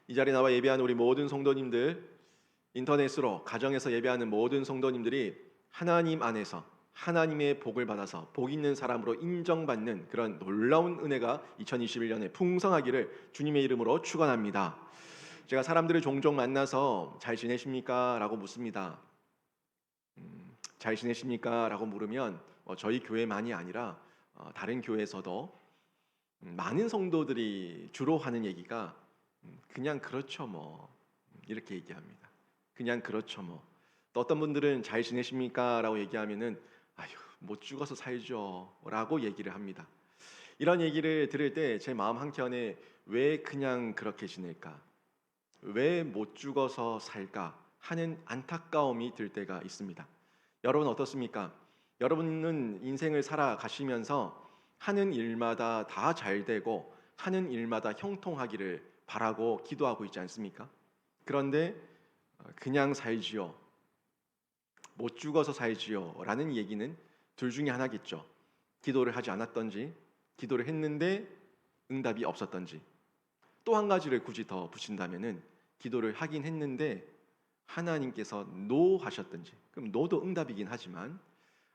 이 자리에 나와 예배하는 우리 모든 성도님들, 인터넷으로 가정에서 예배하는 모든 성도님들이 하나님 안에서 하나님의 복을 받아서 복 있는 사람으로 인정받는 그런 놀라운 은혜가 2021년에 풍성하기를 주님의 이름으로 축원합니다. 제가 사람들을 종종 만나서 잘 지내십니까? 라고 묻습니다. 잘 지내십니까? 라고 물으면 저희 교회만이 아니라 다른 교회에서도 많은 성도들이 주로 하는 얘기가 그냥 그렇죠 뭐 이렇게 얘기합니다. 그냥 그렇죠 뭐. 또 어떤 분들은 잘 지내십니까? 라고 얘기하면은 아휴 못 죽어서 살죠 라고 얘기를 합니다. 이런 얘기를 들을 때 제 마음 한켠에 왜 그냥 그렇게 지낼까? 왜 못 죽어서 살까? 하는 안타까움이 들 때가 있습니다. 여러분 어떻습니까? 여러분은 인생을 살아가시면서 하는 일마다 다 잘 되고 하는 일마다 형통하기를 바라고 기도하고 있지 않습니까? 그런데 그냥 살지요. 못 죽어서 살지요. 라는 얘기는 둘 중에 하나겠죠. 기도를 하지 않았던지, 기도를 했는데 응답이 없었던지. 또 한 가지를 굳이 더 붙인다면은 기도를 하긴 했는데 하나님께서 노 하셨던지. 그럼 노도 응답이긴 하지만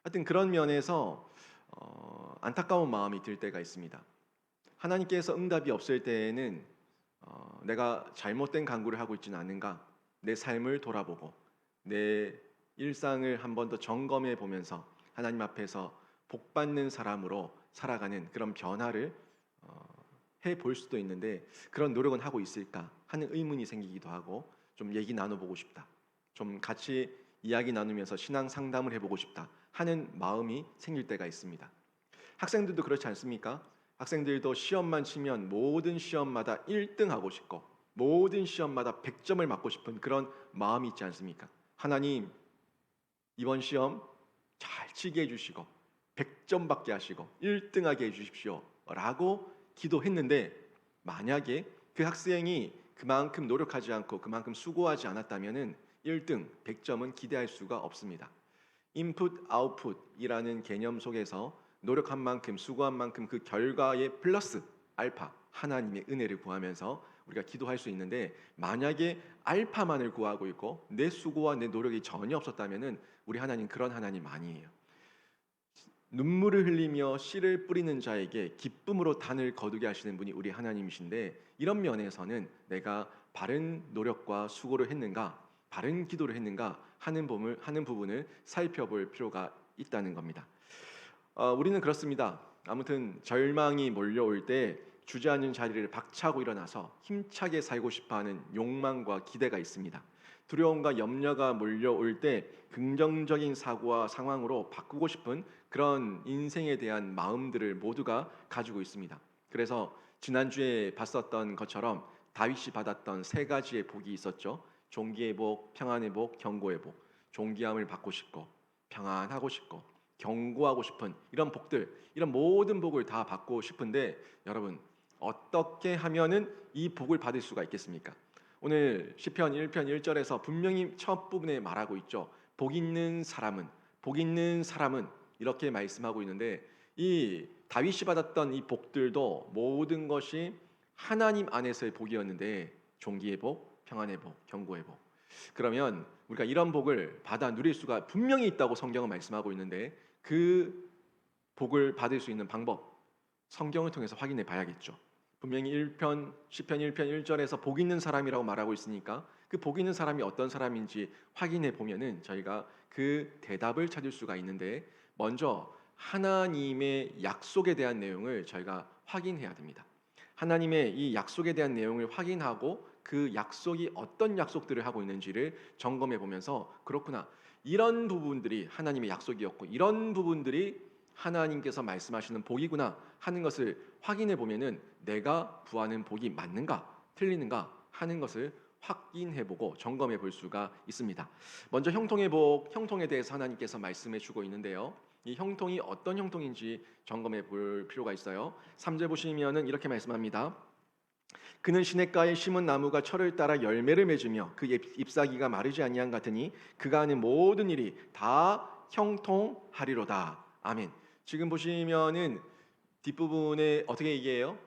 하여튼 그런 면에서 안타까운 마음이 들 때가 있습니다. 하나님께서 응답이 없을 때에는 내가 잘못된 간구를 하고 있지는 않은가? 내 삶을 돌아보고 내 일상을 한 번 더 점검해 보면서 하나님 앞에서 복 받는 사람으로 살아가는 그런 변화를 해 볼 수도 있는데 그런 노력은 하고 있을까 하는 의문이 생기기도 하고 좀 얘기 나눠보고 싶다. 좀 같이 이야기 나누면서 신앙 상담을 해보고 싶다 하는 마음이 생길 때가 있습니다. 학생들도 그렇지 않습니까? 학생들도 시험만 치면 모든 시험마다 1등 하고 싶고 모든 시험마다 100점을 맞고 싶은 그런 마음이 있지 않습니까? 하나님 이번 시험 잘 치게 해주시고 100점 받게 하시고 1등하게 해주십시오 라고 기도했는데 만약에 그 학생이 그만큼 노력하지 않고 그만큼 수고하지 않았다면 1등 100점은 기대할 수가 없습니다. 인풋 아웃풋이라는 개념 속에서 노력한 만큼 수고한 만큼 그 결과의 플러스 알파 하나님의 은혜를 구하면서 우리가 기도할 수 있는데 만약에 알파만을 구하고 있고 내 수고와 내 노력이 전혀 없었다면은 우리 하나님 그런 하나님 아니에요. 눈물을 흘리며 씨를 뿌리는 자에게 기쁨으로 단을 거두게 하시는 분이 우리 하나님이신데 이런 면에서는 내가 바른 노력과 수고를 했는가 바른 기도를 했는가 하는 부분을 살펴볼 필요가 있다는 겁니다. 우리는 그렇습니다. 아무튼 절망이 몰려올 때 주저앉은 자리를 박차고 일어나서 힘차게 살고 싶어하는 욕망과 기대가 있습니다. 두려움과 염려가 몰려올 때 긍정적인 사고와 상황으로 바꾸고 싶은 그런 인생에 대한 마음들을 모두가 가지고 있습니다. 그래서 지난주에 봤었던 것처럼 다윗이 받았던 세 가지의 복이 있었죠. 종기의 복, 평안의 복, 경고의 복. 존귀함을 받고 싶고 평안하고 싶고 경고하고 싶은 이런 복들, 이런 모든 복을 다 받고 싶은데 여러분 어떻게 하면은 이 복을 받을 수가 있겠습니까? 오늘 시편 1편 1절에서 분명히 첫 부분에 말하고 있죠. 복 있는 사람은 이렇게 말씀하고 있는데 이 다윗이 받았던 이 복들도 모든 것이 하나님 안에서의 복이었는데 종기의 복, 평안의 복, 경고의 복. 그러면 우리가 이런 복을 받아 누릴 수가 분명히 있다고 성경은 말씀하고 있는데 그 복을 받을 수 있는 방법 성경을 통해서 확인해 봐야겠죠. 분명히 1편 시편 1편 1절에서 복 있는 사람이라고 말하고 있으니까 그 복 있는 사람이 어떤 사람인지 확인해 보면은 저희가 그 대답을 찾을 수가 있는데 먼저 하나님의 약속에 대한 내용을 저희가 확인해야 됩니다. 하나님의 이 약속에 대한 내용을 확인하고 그 약속이 어떤 약속들을 하고 있는지를 점검해 보면서 그렇구나. 이런 부분들이 하나님의 약속이었고 이런 부분들이 하나님께서 말씀하시는 복이구나 하는 것을 확인해 보면은 내가 구하는 복이 맞는가 틀리는가 하는 것을 확인해 보고 점검해 볼 수가 있습니다. 먼저 형통의 복, 형통에 대해서 하나님께서 말씀해 주고 있는데요. 이 형통이 어떤 형통인지 점검해 볼 필요가 있어요. 3절 보시면은 이렇게 말씀합니다. 그는 시냇가에 심은 나무가 철을 따라 열매를 맺으며 그 잎사귀가 마르지 아니한 같으니 그가 하는 모든 일이 다 형통하리로다. 아멘. 지금 보시면은 뒷부분에 어떻게 얘기해요?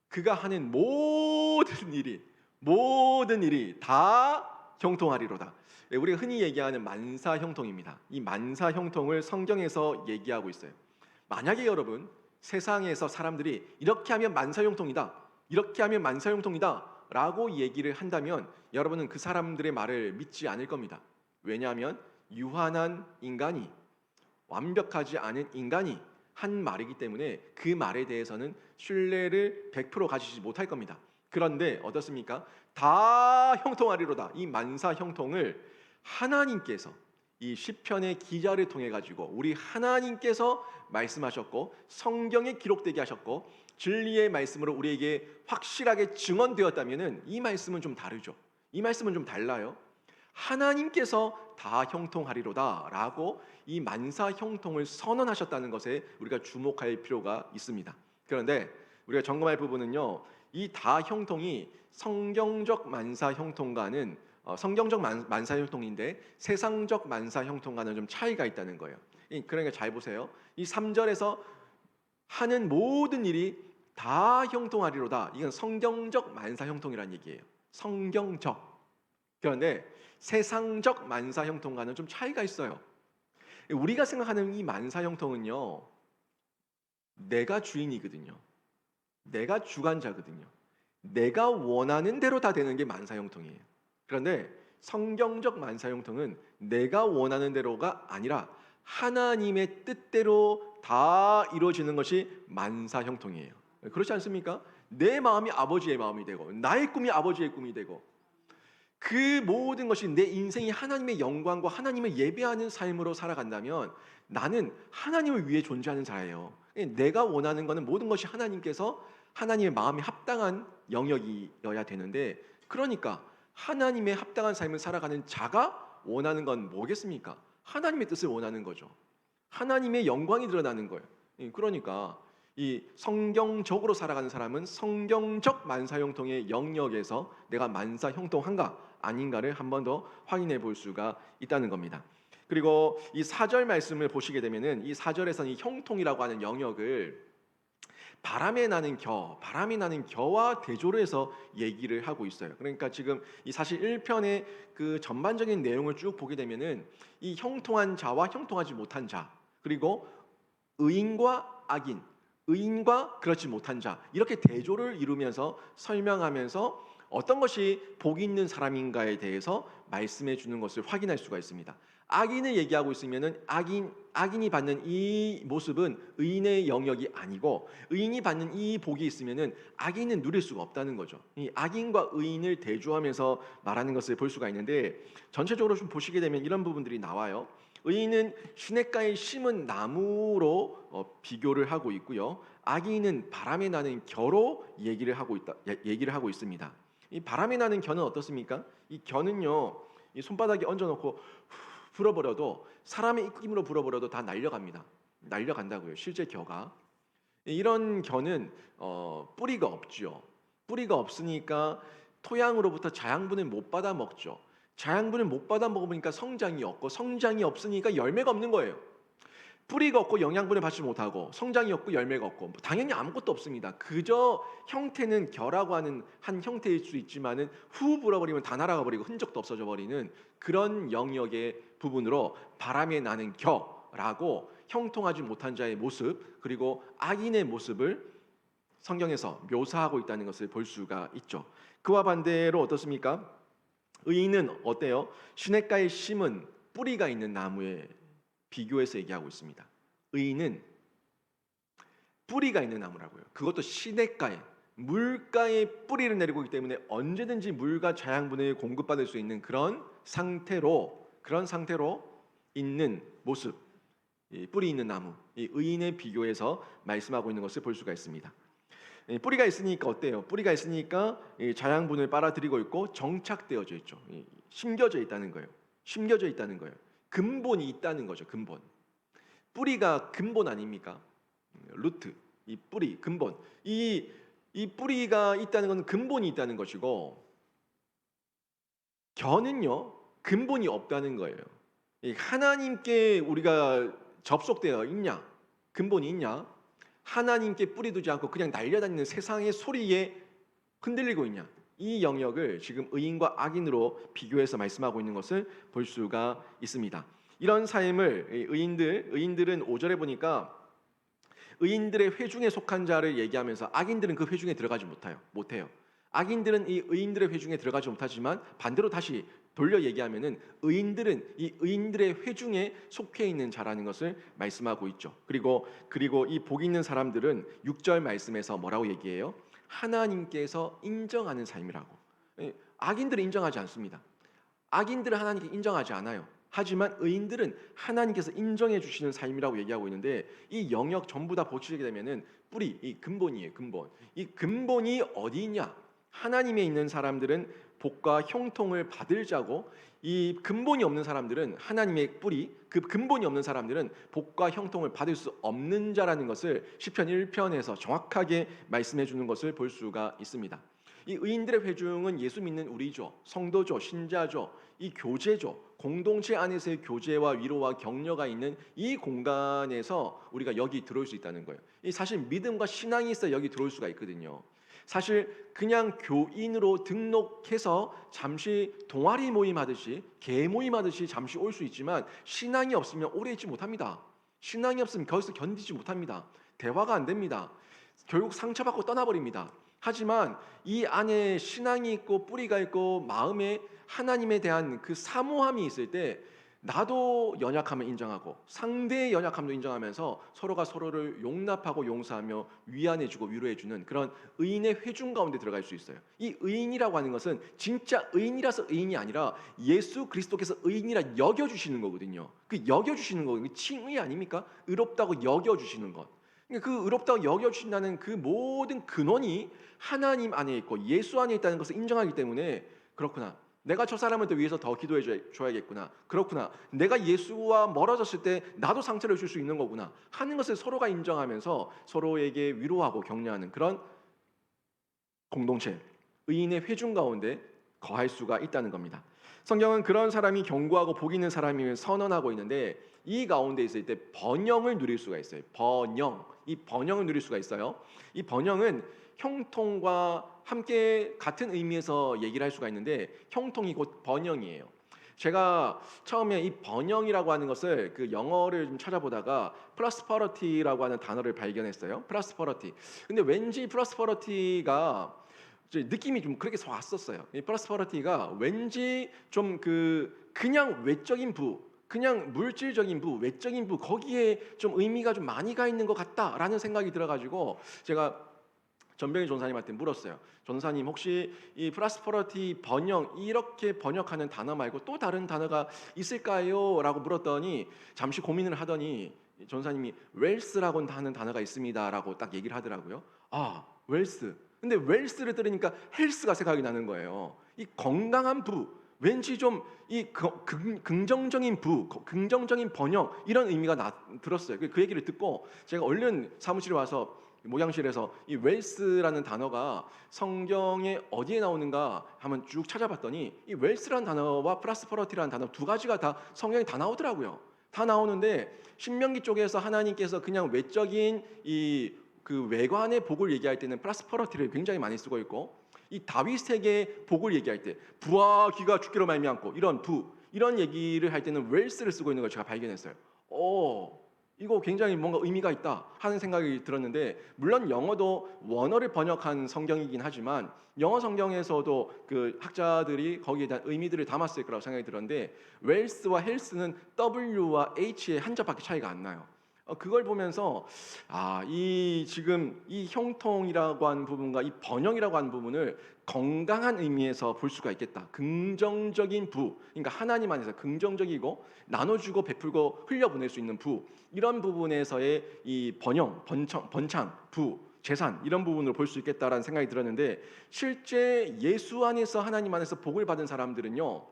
그가 하는 모든 일이 모든 일이 다 형통하리로다. 우리가 흔히 얘기하는 만사형통입니다. 이 만사형통을 성경에서 얘기하고 있어요. 만약에 여러분 세상에서 사람들이 이렇게 하면 만사형통이다, 이렇게 하면 만사형통이다 라고 얘기를 한다면 여러분은 그 사람들의 말을 믿지 않을 겁니다. 왜냐하면 유한한 인간이, 완벽하지 않은 인간이 한 말이기 때문에 그 말에 대해서는 신뢰를 100% 가지지 못할 겁니다. 그런데 어떻습니까? 다 형통하리로다. 이 만사 형통을 하나님께서 이 시편의 기자를 통해 가지고 우리 하나님께서 말씀하셨고 성경에 기록되게 하셨고 진리의 말씀으로 우리에게 확실하게 증언되었다면은 이 말씀은 좀 다르죠. 이 말씀은 좀 달라요. 하나님께서 다 형통하리로다라고 이 만사 형통을 선언하셨다는 것에 우리가 주목할 필요가 있습니다. 그런데 우리가 점검할 부분은요, 이 다 형통이 성경적 만사 형통과는 성경적 만사 형통인데 세상적 만사 형통과는 좀 차이가 있다는 거예요. 그러니까 잘 보세요. 이 3절에서 하는 모든 일이 다 형통하리로다. 이건 성경적 만사 형통이라는 얘기예요. 성경적. 그런데 세상적 만사 형통과는 좀 차이가 있어요. 우리가 생각하는 이 만사 형통은요, 내가 주인이거든요. 내가 주관자거든요. 내가 원하는 대로 다 되는 게 만사 형통이에요. 그런데 성경적 만사 형통은 내가 원하는 대로가 아니라 하나님의 뜻대로 다 이루어지는 것이 만사 형통이에요. 그렇지 않습니까? 내 마음이 아버지의 마음이 되고 나의 꿈이 아버지의 꿈이 되고 그 모든 것이 내 인생이 하나님의 영광과 하나님을 예배하는 삶으로 살아간다면 나는 하나님을 위해 존재하는 자예요. 내가 원하는 것은 모든 것이 하나님께서 하나님의 마음에 합당한 영역이어야 되는데, 그러니까 하나님의 합당한 삶을 살아가는 자가 원하는 건 뭐겠습니까? 하나님의 뜻을 원하는 거죠. 하나님의 영광이 드러나는 거예요. 그러니까 이 성경적으로 살아가는 사람은 성경적 만사형통의 영역에서 내가 만사형통한가 아닌가를 한 번 더 확인해 볼 수가 있다는 겁니다. 그리고 이 4절 말씀을 보시게 되면은 이 4절에서는 이 형통이라고 하는 영역을 바람이 나는 겨와 대조를 해서 얘기를 하고 있어요. 그러니까 지금 이 사실 1편의 그 전반적인 내용을 쭉 보게 되면은 이 형통한 자와 형통하지 못한 자, 그리고 의인과 악인, 의인과 그렇지 못한 자, 이렇게 대조를 이루면서 설명하면서 어떤 것이 복이 있는 사람인가에 대해서 말씀해 주는 것을 확인할 수가 있습니다. 악인을 얘기하고 있으면은 악인이 받는 이 모습은 의인의 영역이 아니고, 의인이 받는 이 복이 있으면은 악인은 누릴 수가 없다는 거죠. 이 악인과 의인을 대조하면서 말하는 것을 볼 수가 있는데, 전체적으로 좀 보시게 되면 이런 부분들이 나와요. 의인은 시냇가에 심은 나무로 비교를 하고 있고요. 악인은 바람에 나는 겨로 얘기를 하고 있습니다. 이 바람에 나는 겨는 어떻습니까? 이 겨는요, 이 손바닥에 얹어놓고 불어버려도, 사람의 입김으로 불어버려도 다 날려갑니다. 날려간다고요. 실제 겨가. 이런 겨는 뿌리가 없죠. 뿌리가 없으니까 토양으로부터 자양분을 못 받아 먹죠. 자양분을 못 받아 먹으니까 성장이 없고, 성장이 없으니까 열매가 없는 거예요. 뿌리가 없고 영양분을 받지 못하고 성장이 없고 열매가 없고 당연히 아무것도 없습니다. 그저 형태는 겨라고 하는 한 형태일 수 있지만은 후 불어버리면 다 날아가 버리고 흔적도 없어져 버리는 그런 영역의 부분으로 바람에 나는 겨라고 형통하지 못한 자의 모습, 그리고 악인의 모습을 성경에서 묘사하고 있다는 것을 볼 수가 있죠. 그와 반대로 어떻습니까? 의인은 어때요? 시냇가에 심은 뿌리가 있는 나무에 비교해서 얘기하고 있습니다. 의인은 뿌리가 있는 나무라고요. 그것도 시냇가에, 물가에 뿌리를 내리고 있기 때문에 언제든지 물과 자양분을 공급받을 수 있는 그런 상태로 있는 모습, 이 뿌리 있는 나무, 이 의인의 비교해서 말씀하고 있는 것을 볼 수가 있습니다. 뿌리가 있으니까 어때요? 뿌리가 있으니까 자양분을 빨아들이고 있고 정착되어져 있죠. 심겨져 있다는 거예요. 심겨져 있다는 거예요. 근본이 있다는 거죠. 근본. 뿌리가 근본 아닙니까? 루트, 이 뿌리, 근본. 이 뿌리가 있다는 건 근본이 있다는 것이고, 겨는요 근본이 없다는 거예요. 하나님께 우리가 접속되어 있냐? 근본이 있냐? 하나님께 뿌리 두지 않고 그냥 날려다니는 세상의 소리에 흔들리고 있냐? 이 영역을 지금 의인과 악인으로 비교해서 말씀하고 있는 것을 볼 수가 있습니다. 이런 삶을 의인들은 5절에 보니까 의인들의 회중에 속한 자를 얘기하면서 악인들은 그 회중에 들어가지 못해요. 악인들은 이 의인들의 회중에 들어가지 못하지만 반대로 다시 돌려 얘기하면은 의인들은 이 의인들의 회중에 속해 있는 자라는 것을 말씀하고 있죠. 그리고 이 복 있는 사람들은 6절 말씀에서 뭐라고 얘기해요? 하나님께서 인정하는 삶이라고. 악인들은 인정하지 않습니다. 악인들은 하나님께 인정하지 않아요. 하지만 의인들은 하나님께서 인정해 주시는 삶이라고 얘기하고 있는데, 이 영역 전부 다 보시게 되면은 뿌리, 이 근본이에요. 근본. 이 근본이 어디 있냐? 하나님에 있는 사람들은 복과 형통을 받을 자고, 이 근본이 없는 사람들은 하나님의 뿌리, 그 근본이 없는 사람들은 복과 형통을 받을 수 없는 자라는 것을 시편 1편에서 정확하게 말씀해 주는 것을 볼 수가 있습니다. 이 의인들의 회중은 예수 믿는 우리죠, 성도죠, 신자죠, 이 교제죠, 공동체 안에서의 교제와 위로와 격려가 있는 이 공간에서 우리가 여기 들어올 수 있다는 거예요. 이 사실 믿음과 신앙이 있어 여기 들어올 수가 있거든요. 사실 그냥 교인으로 등록해서 잠시 동아리 모임 하듯이, 개 모임 하듯이 잠시 올 수 있지만 신앙이 없으면 오래 있지 못합니다. 신앙이 없으면 거기서 견디지 못합니다. 대화가 안 됩니다. 결국 상처받고 떠나버립니다. 하지만 이 안에 신앙이 있고 뿌리가 있고 마음에 하나님에 대한 그 사모함이 있을 때, 나도 연약함을 인정하고 상대의 연약함도 인정하면서 서로가 서로를 용납하고 용서하며 위안해주고 위로해주는 그런 의인의 회중 가운데 들어갈 수 있어요. 이 의인이라고 하는 것은 진짜 의인이라서 의인이 아니라 예수 그리스도께서 의인이라 여겨주시는 거거든요. 그 여겨주시는 거, 칭의 아닙니까? 의롭다고 여겨주시는 것. 그 의롭다고 여겨주신다는 그 모든 근원이 하나님 안에 있고 예수 안에 있다는 것을 인정하기 때문에, 그렇구나, 내가 저 사람을 위해서 더 기도해 줘야겠구나, 그렇구나, 내가 예수와 멀어졌을 때 나도 상처를 줄 수 있는 거구나 하는 것을 서로가 인정하면서 서로에게 위로하고 격려하는 그런 공동체, 의인의 회중 가운데 거할 수가 있다는 겁니다. 성경은 그런 사람이 견고하고 복 있는 사람임을 선언하고 있는데, 이 가운데 있을 때 번영을 누릴 수가 있어요. 이 번영을 누릴 수가 있어요. 이 번영은 형통과 함께 같은 의미에서 얘기를 할 수가 있는데, 형통이 곧 번영이에요. 제가 처음에 이 번영이라고 하는 것을 그 영어를 좀 찾아보다가 프로스퍼러티라고 하는 단어를 발견했어요. 프로스퍼러티. 근데 왠지 프로스퍼러티가 느낌이 좀 그렇게 왔었어요. 이 프로스퍼러티가 왠지 좀 그냥 외적인 부, 그냥 물질적인 부, 외적인 부, 거기에 좀 의미가 좀 많이 가 있는 것 같다라는 생각이 들어가지고 제가 전병희 전사님한테 물었어요. 전사님, 혹시 이 프로스퍼러티 번영, 이렇게 번역하는 단어 말고 또 다른 단어가 있을까요? 라고 물었더니 잠시 고민을 하더니 전사님이 웰스라고 하는 단어가 있습니다라고 딱 얘기를 하더라고요. 아, 웰스. 근데 웰스를 들으니까 헬스가 생각이 나는 거예요. 이 건강한 부, 왠지 좀 이 긍정적인 부, 긍정적인 번영, 이런 의미가 들었어요. 그 얘기를 듣고 제가 얼른 사무실에 와서 목양실에서 이 웰스라는 단어가 성경에 어디에 나오는가 한번 쭉 찾아봤더니, 이 웰스라는 단어와 프라스퍼러티라는 단어 두 가지가 다 성경에 다 나오더라고요. 다 나오는데 신명기 쪽에서 하나님께서 그냥 외적인 그 외관의 복을 얘기할 때는 프라스퍼러티를 굉장히 많이 쓰고 있고, 이 다윗에게 복을 얘기할 때 부와 귀가 주기로 말미암고 이런 얘기를 할 때는 웰스를 쓰고 있는 걸 제가 발견했어요. 이거 굉장히 뭔가 의미가 있다 하는 생각이 들었는데, 물론 영어도 원어를 번역한 성경이긴 하지만 영어 성경에서도 그 학자들이 거기에 대한 의미들을 담았을 거라고 생각이 들었는데, 웰스와 헬스는 W와 H의 한자밖에 차이가 안 나요. 그걸 보면서 지금 이 형통이라고 하는 부분과 이 번영이라고 하는 부분을 건강한 의미에서 볼 수가 있겠다. 긍정적인 부, 그러니까 하나님 안에서 긍정적이고 나눠주고 베풀고 흘려보낼 수 있는 부, 이런 부분에서의 이 번영, 번창, 부, 재산, 이런 부분을 볼 수 있겠다라는 생각이 들었는데, 실제 예수 안에서 하나님 안에서 복을 받은 사람들은요,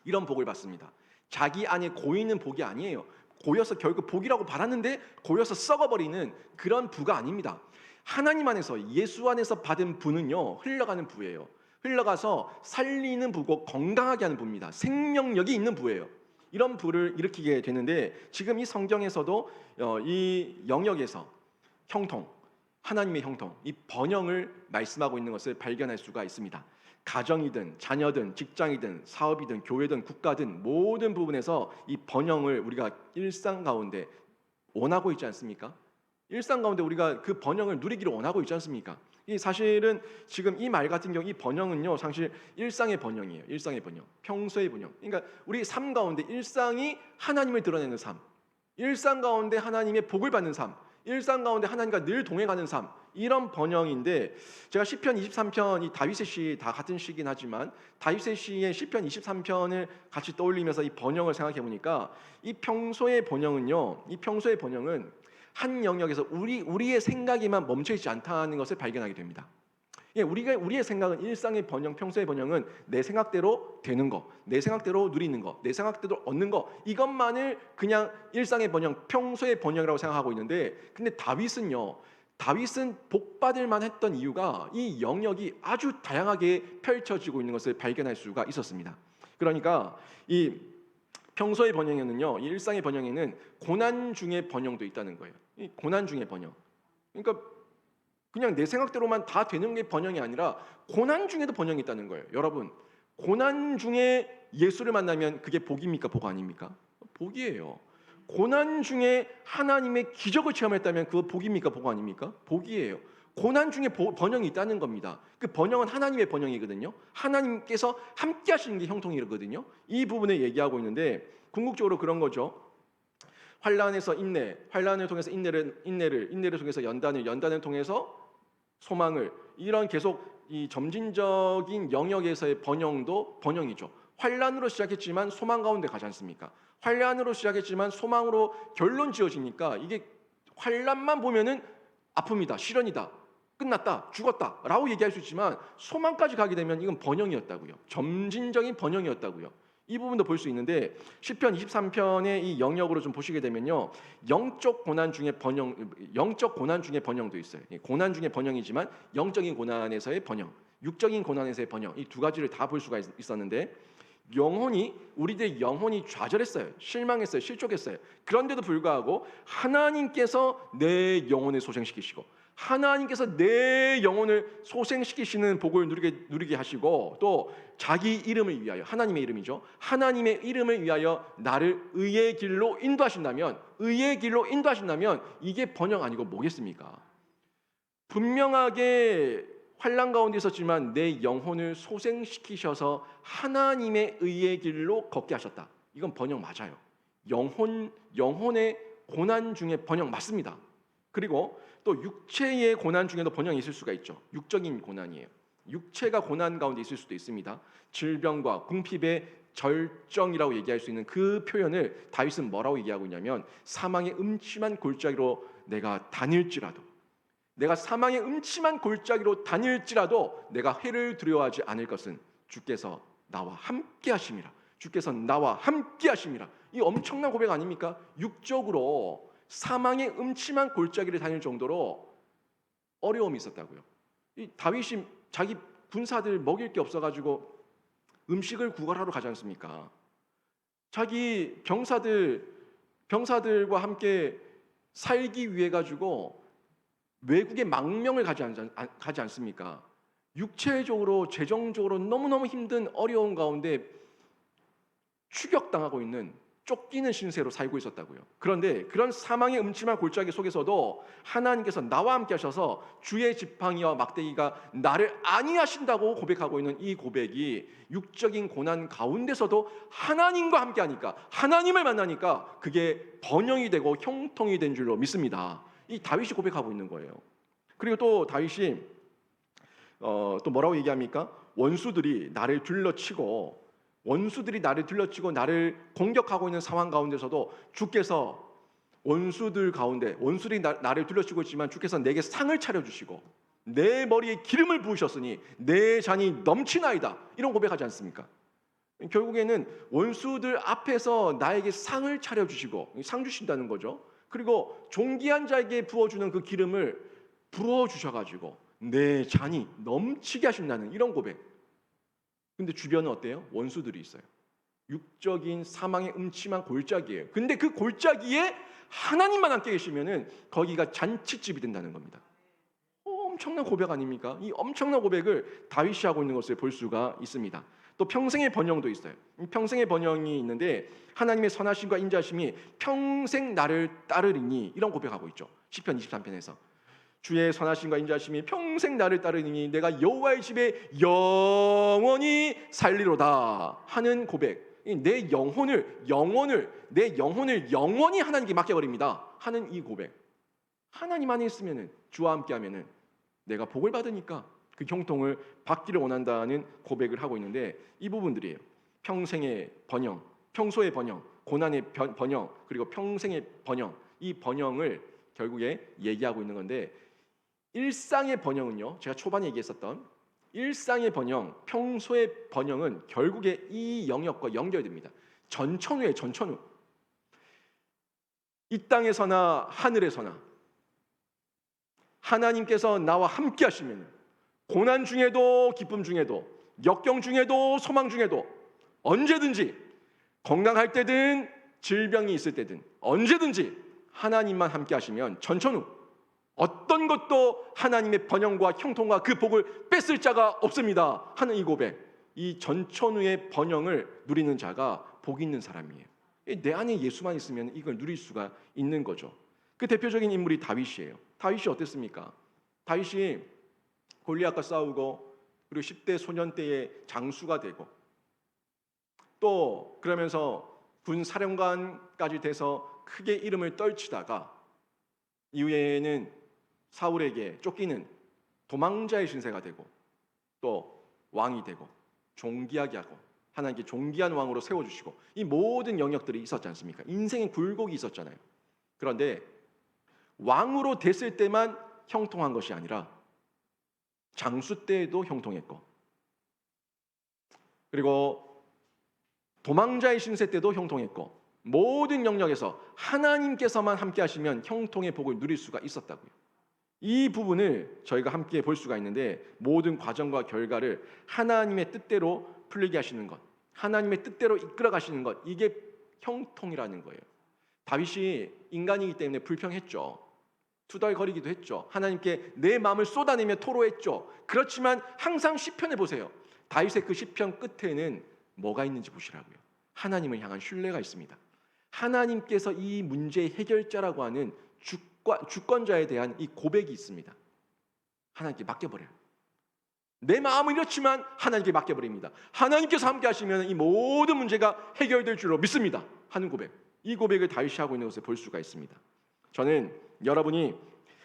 이런 복을 받습니다. 자기 안에 고이는 복이 아니에요. 고여서 결국 복이라고 받았는데 고여서 썩어버리는 그런 부가 아닙니다. 하나님 안에서, 예수 안에서 받은 부는요, 흘러가는 부예요. 흘러가서 살리는 부고 건강하게 하는 부입니다. 생명력이 있는 부예요. 이런 부를 일으키게 되는데, 지금 이 성경에서도 이 영역에서 형통, 하나님의 형통, 이 번영을 말씀하고 있는 것을 발견할 수가 있습니다. 가정이든 자녀든 직장이든 사업이든 교회든 국가든 모든 부분에서 이 번영을 우리가 일상 가운데 원하고 있지 않습니까? 일상 가운데 우리가 그 번영을 누리기를 원하고 있지 않습니까? 이 사실은 지금 이 말 같은 경우 이 번영은요, 사실 일상의 번영이에요. 일상의 번영, 평소의 번영. 그러니까 우리 삶 가운데 일상이 하나님을 드러내는 삶, 일상 가운데 하나님의 복을 받는 삶, 일상 가운데 하나님과 늘 동행하는 삶, 이런 번영인데, 제가 시편 23편, 이 다윗의 시 다 같은 시긴 하지만 다윗의 시의 시편 23편을 같이 떠올리면서 이 번영을 생각해 보니까 이 평소의 번영은요, 이 평소의 번영은 한 영역에서 우리의 생각에만 멈춰 있지 않다는 것을 발견하게 됩니다. 예, 우리의 생각은 일상의 번영, 평소의 번영은 내 생각대로 되는 거, 내 생각대로 누리는 거, 내 생각대로 얻는 거, 이것만을 그냥 일상의 번영, 평소의 번영이라고 생각하고 있는데, 근데 다윗은 복받을 만했던 이유가 이 영역이 아주 다양하게 펼쳐지고 있는 것을 발견할 수가 있었습니다. 그러니까 이 평소의 번영에는요, 이 일상의 번영에는 고난 중의 번영도 있다는 거예요. 이 고난 중의 번영. 그러니까 그냥 내 생각대로만 다 되는 게 번영이 아니라 고난 중에도 번영이 있다는 거예요. 여러분, 고난 중에 예수를 만나면 그게 복입니까? 복 아닙니까? 복이에요. 고난 중에 하나님의 기적을 체험했다면 그거 복입니까? 복 아닙니까? 복이에요. 고난 중에 번영이 있다는 겁니다. 그 번영은 하나님의 번영이거든요. 하나님께서 함께 하시는 게 형통이거든요. 이 부분을 얘기하고 있는데, 궁극적으로 그런 거죠. 환난에서 인내, 환난을 통해서 인내를 통해서 연단을 통해서 소망을, 이런 계속 이 점진적인 영역에서의 번영도 번영이죠. 환난으로 시작했지만 소망 가운데 가지 않습니까? 환난으로 시작했지만 소망으로 결론 지어지니까 이게 환난만 보면은 아픔이다, 시련이다, 끝났다, 죽었다라고 얘기할 수 있지만 소망까지 가게 되면 이건 번영이었다고요. 점진적인 번영이었다고요. 이 부분도 볼 수 있는데, 시편 23편의 이 영역으로 좀 보시게 되면요, 영적 고난 중에 번영도 있어요. 고난 중에 번영이지만 영적인 고난에서의 번영, 육적인 고난에서의 번영, 이 두 가지를 다 볼 수가 있었는데, 우리들의 영혼이 좌절했어요. 실망했어요. 실족했어요. 그런데도 불구하고 하나님께서 내 영혼을 소생시키시고, 하나님께서 내 영혼을 소생시키시는 복을 누리게 하시고, 또 자기 이름을 위하여, 하나님의 이름이죠, 하나님의 이름을 위하여 나를 의의 길로 인도하신다면 이게 번영 아니고 뭐겠습니까? 분명하게 환난 가운데 있었지만 내 영혼을 소생시키셔서 하나님의 의의 길로 걷게 하셨다. 이건 번영 맞아요. 영혼의 고난 중에 번영 맞습니다. 그리고 또 육체의 고난 중에도 번영이 있을 수가 있죠. 육적인 고난이에요. 육체가 고난 가운데 있을 수도 있습니다. 질병과 궁핍의 절정이라고 얘기할 수 있는 그 표현을 다윗은 뭐라고 얘기하고 있냐면, 사망의 음침한 골짜기로 내가 다닐지라도 내가 해를 두려워하지 않을 것은 주께서 나와 함께 하심이라. 이 엄청난 고백 아닙니까? 육적으로 사망의 음침한 골짜기를 다닐 정도로 어려움이 있었다고요. 이 다윗이 자기 군사들 먹일 게 없어가지고 음식을 구걸하러 가지 않습니까? 자기 병사들과 함께 살기 위해 가지고 외국의 망명을 가지 않습니까? 육체적으로, 재정적으로 너무너무 힘든 어려운 가운데 추격당하고 있는, 쫓기는 신세로 살고 있었다고요. 그런데 그런 사망의 음침한 골짜기 속에서도 하나님께서 나와 함께 하셔서 주의 지팡이와 막대기가 나를 안위하신다고 고백하고 있는 이 고백이, 육적인 고난 가운데서도 하나님과 함께 하니까, 하나님을 만나니까 그게 번영이 되고 형통이 된 줄로 믿습니다. 이 다윗이 고백하고 있는 거예요. 그리고 또 다윗이 또 뭐라고 얘기합니까? 원수들이 나를 둘러치고 나를 공격하고 있는 상황 가운데서도 주께서 원수들이 나를 둘러치고 있지만 주께서 내게 상을 차려주시고 내 머리에 기름을 부으셨으니 내 잔이 넘치나이다, 이런 고백하지 않습니까? 결국에는 원수들 앞에서 나에게 상을 차려주시고, 상 주신다는 거죠. 그리고 존귀한 자에게 부어주는 그 기름을 부어주셔가지고 내 잔이 넘치게 하신다는 이런 고백. 근데 주변은 어때요? 원수들이 있어요. 육적인 사망의 음침한 골짜기예요. 근데 그 골짜기에 하나님만 함께 계시면은 거기가 잔치집이 된다는 겁니다. 엄청난 고백 아닙니까? 이 엄청난 고백을 다윗이 하고 있는 것을 볼 수가 있습니다. 또 평생의 번영도 있어요. 평생의 번영이 있는데 하나님의 선하심과 인자하심이 평생 나를 따르리니 이런 고백하고 있죠. 시편 23편에서 주의 선하심과 인자하심이 평생 나를 따르니 내가 여호와의 집에 영원히 살리로다 하는 고백. 내 영혼을 영원히 하나님께 맡겨버립니다 하는 이 고백. 하나님 안에 있으면은, 주와 함께하면은 내가 복을 받으니까 그 형통을 받기를 원한다는 고백을 하고 있는데, 이 부분들이에요. 평생의 번영, 평소의 번영, 고난의 번영, 그리고 평생의 번영. 이 번영을 결국에 얘기하고 있는 건데, 일상의 번영은요, 제가 초반에 얘기했었던 일상의 번영, 평소의 번영은 결국에 이 영역과 연결됩니다. 전천후예요. 전천후. 이 땅에서나 하늘에서나 하나님께서 나와 함께 하시면, 고난 중에도 기쁨 중에도 역경 중에도 소망 중에도 언제든지, 건강할 때든 질병이 있을 때든 언제든지 하나님만 함께 하시면 전천후 어떤 것도 하나님의 번영과 형통과 그 복을 뺏을 자가 없습니다 하는 이 고백. 이 전천후의 번영을 누리는 자가 복 있는 사람이에요. 내 안에 예수만 있으면 이걸 누릴 수가 있는 거죠. 그 대표적인 인물이 다윗이에요. 다윗이 어땠습니까? 다윗이 골리앗과 싸우고, 그리고 10대 소년 때의 장수가 되고, 또 그러면서 군 사령관까지 돼서 크게 이름을 떨치다가 이후에는 사울에게 쫓기는 도망자의 신세가 되고, 또 왕이 되고 존귀하게 하고 하나님께 존귀한 왕으로 세워주시고, 이 모든 영역들이 있었지 않습니까? 인생의 굴곡이 있었잖아요. 그런데 왕으로 됐을 때만 형통한 것이 아니라 장수 때에도 형통했고, 그리고 도망자의 신세 때도 형통했고, 모든 영역에서 하나님께서만 함께 하시면 형통의 복을 누릴 수가 있었다고요. 이 부분을 저희가 함께 볼 수가 있는데, 모든 과정과 결과를 하나님의 뜻대로 풀리게 하시는 것, 하나님의 뜻대로 이끌어 가시는 것, 이게 형통이라는 거예요. 다윗이 인간이기 때문에 불평했죠. 투덜거리기도 했죠. 하나님께 내 마음을 쏟아내며 토로했죠. 그렇지만 항상 시편에 보세요. 다윗의 그 시편 끝에는 뭐가 있는지 보시라고요. 하나님을 향한 신뢰가 있습니다. 하나님께서 이 문제의 해결자라고 하는 주권자에 대한 이 고백이 있습니다. 하나님께 맡겨버려요. 내 마음은 이렇지만 하나님께 맡겨버립니다. 하나님께서 함께 하시면 이 모든 문제가 해결될 줄로 믿습니다 하는 고백. 이 고백을 다윗이 하고 있는 것을 볼 수가 있습니다. 저는 여러분이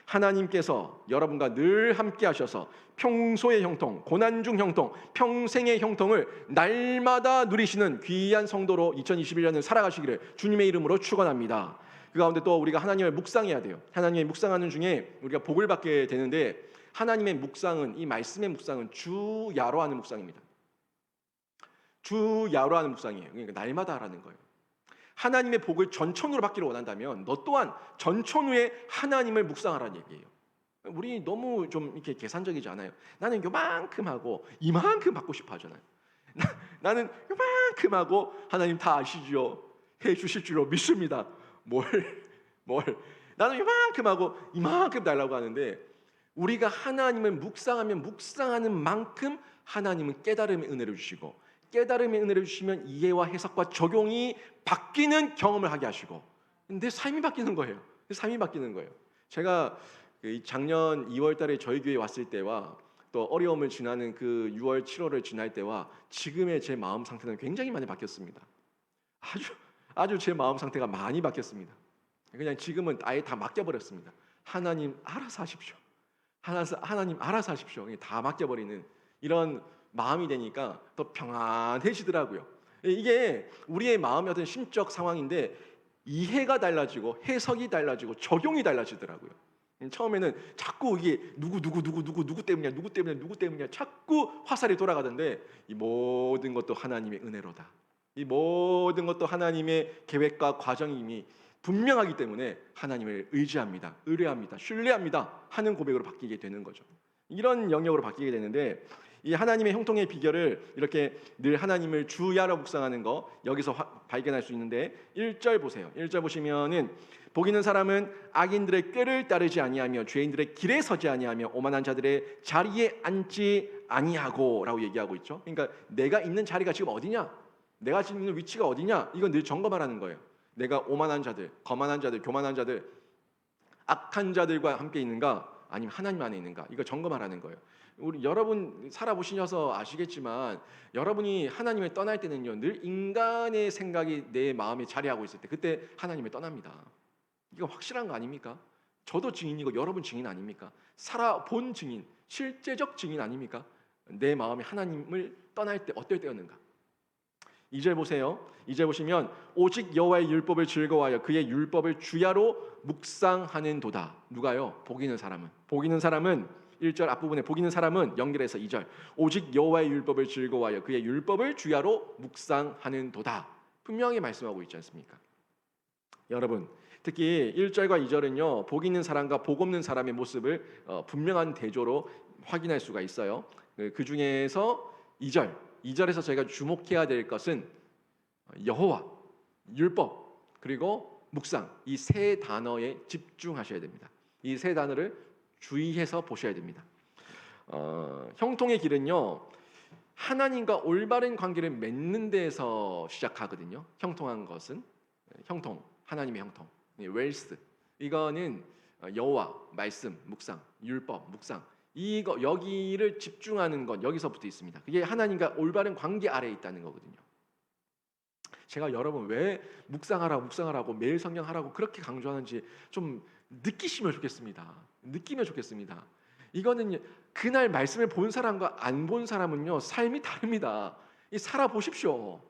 하나님께서 여러분과 늘 함께 하셔서 평소의 형통, 고난 중 형통, 평생의 형통을 날마다 누리시는 귀한 성도로 2021년을 살아가시기를 주님의 이름으로 축원합니다. 그 가운데 또 우리가 하나님을 묵상해야 돼요. 하나님의 묵상하는 중에 우리가 복을 받게 되는데, 하나님의 묵상은, 이 말씀의 묵상은 주야로 하는 묵상입니다. 주야로 하는 묵상이에요. 그러니까 날마다 하라는 거예요. 하나님의 복을 전천후로 받기를 원한다면 너 또한 전천후에 하나님을 묵상하라는 얘기예요. 우리 너무 좀 이렇게 계산적이지 않아요. 나는 요만큼 하고 이만큼 받고 싶어 하잖아요. 나는 요만큼 하고 하나님 다 아시죠? 해 주실 줄로 믿습니다. 뭘 나는 요만큼 하고 이만큼 달라고 하는데, 우리가 하나님을 묵상하면 묵상하는 만큼 하나님은 깨달음의 은혜를 주시고, 깨달음의 은혜를 주시면 이해와 해석과 적용이 바뀌는 경험을 하게 하시고, 내 삶이 바뀌는 거예요. 삶이 바뀌는 거예요. 제가 작년 2월 달에 저희 교회에 왔을 때와 또 어려움을 지나는 그 6월, 7월을 지날 때와 지금의 제 마음 상태는 굉장히 많이 바뀌었습니다. 아주 제 마음 상태가 많이 바뀌었습니다. 그냥 지금은 아예 다 맡겨버렸습니다. 하나님 알아서 하십시오. 하나님 알아서 하십시오. 다 맡겨버리는 이런 마음이 되니까 더 평안해지더라고요. 이게 우리의 마음의 어떤 심적 상황인데, 이해가 달라지고 해석이 달라지고 적용이 달라지더라고요. 처음에는 자꾸 이게 누구 때문이야 자꾸 화살이 돌아가던데, 이 모든 것도 하나님의 은혜로다. 이 모든 것도 하나님의 계획과 과정임이 분명하기 때문에 하나님을 의지합니다, 의뢰합니다, 신뢰합니다 하는 고백으로 바뀌게 되는 거죠. 이런 영역으로 바뀌게 되는데, 이 하나님의 형통의 비결을 이렇게 늘 하나님을 주야로 묵상하는 거 여기서 발견할 수 있는데 1절 보세요. 1절 보시면은 복 있는 사람은 악인들의 꾀를 따르지 아니하며 죄인들의 길에 서지 아니하며 오만한 자들의 자리에 앉지 아니하고라고 얘기하고 있죠. 그러니까 내가 있는 자리가 지금 어디냐? 내가 지금 있는 위치가 어디냐? 이건 늘 점검하라는 거예요. 내가 오만한 자들, 거만한 자들, 교만한 자들, 악한 자들과 함께 있는가? 아니면 하나님 안에 있는가? 이거 점검하라는 거예요. 우리 여러분 살아보시셔서 아시겠지만 여러분이 하나님을 떠날 때는요 늘 인간의 생각이 내 마음에 자리하고 있을 때 그때 하나님을 떠납니다. 이거 확실한 거 아닙니까? 저도 증인이고 여러분 증인 아닙니까? 살아본 증인, 실제적 증인 아닙니까? 내 마음이 하나님을 떠날 때 어떨 때였는가? 2절 보세요. 2절 보시면 오직 여호와의 율법을 즐거워하여 그의 율법을 주야로 묵상하는 도다. 누가요? 복 있는 사람은. 복 있는 사람은 1절 앞부분에 복 있는 사람은 연결해서 2절 오직 여호와의 율법을 즐거워하여 그의 율법을 주야로 묵상하는 도다. 분명히 말씀하고 있지 않습니까? 여러분 특히 1절과 2절은요 복 있는 사람과 복 없는 사람의 모습을 분명한 대조로 확인할 수가 있어요. 그 중에서 2절에서 저희가 주목해야 될 것은 여호와, 율법, 그리고 묵상 이 세 단어에 집중하셔야 됩니다. 이 세 단어를 주의해서 보셔야 됩니다. 형통의 길은요 하나님과 올바른 관계를 맺는 데에서 시작하거든요. 형통한 것은 형통, 하나님의 형통, 웰스 이거는 여호와, 말씀, 묵상, 율법, 묵상 이거 여기를 집중하는 건 여기서부터 있습니다. 그게 하나님과 올바른 관계 아래에 있다는 거거든요. 제가 여러분 왜 묵상하라고 매일 성경 하라고 그렇게 강조하는지 좀 느끼시면 좋겠습니다. 느끼면 좋겠습니다. 이거는 그날 말씀을 본 사람과 안 본 사람은요 삶이 다릅니다. 이 살아 보십시오.